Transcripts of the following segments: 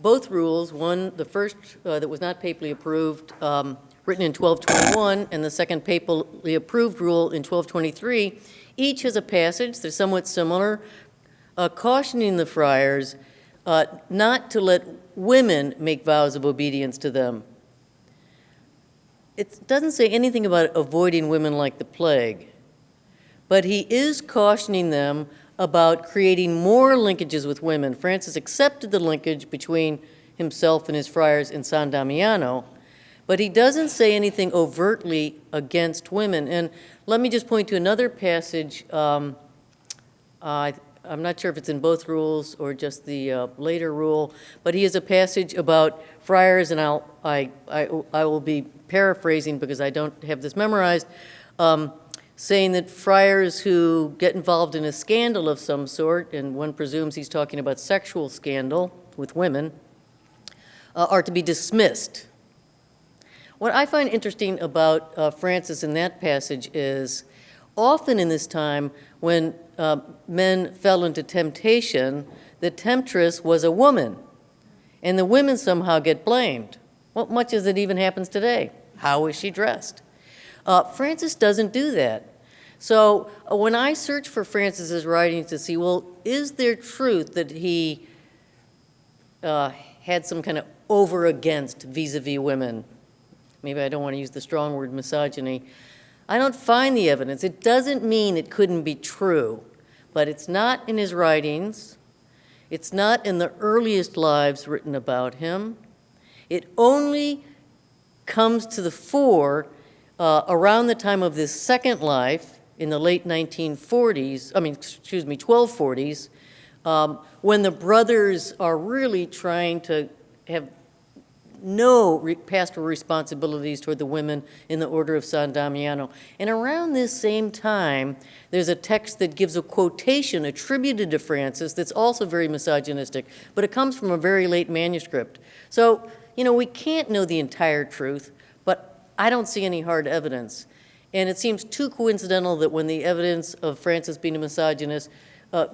both rules, one, the first that was not papally approved, written in 1221, and the second papally approved rule in 1223, each has a passage, they're somewhat similar, cautioning the friars not to let women make vows of obedience to them. It doesn't say anything about avoiding women like the plague, but he is cautioning them about creating more linkages with women. Francis accepted the linkage between himself and his friars in San Damiano, but he doesn't say anything overtly against women. And let me just point to another passage. I'm not sure if it's in both rules or just the later rule, but he has a passage about friars, and I will be paraphrasing because I don't have this memorized, saying that friars who get involved in a scandal of some sort, and one presumes he's talking about sexual scandal with women, are to be dismissed. What I find interesting about Francis in that passage is often in this time when men fell into temptation, the temptress was a woman, and the women somehow get blamed. Well, much as it even happens today. How is she dressed? Francis doesn't do that. So when I search for Francis's writings to see, well, is there truth that he had some kind of over against vis-a-vis women? Maybe I don't want to use the strong word misogyny. I don't find the evidence. It doesn't mean it couldn't be true, but it's not in his writings. It's not in the earliest lives written about him. It only comes to the fore around the time of this second life in the late 1240s, when the brothers are really trying to have no pastoral responsibilities toward the women in the order of San Damiano. And around this same time, there's a text that gives a quotation attributed to Francis that's also very misogynistic, but it comes from a very late manuscript. So, we can't know the entire truth, but I don't see any hard evidence. And it seems too coincidental that when the evidence of Francis being a misogynist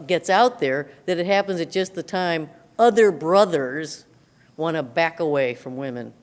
gets out there, that it happens at just the time other brothers want to back away from women.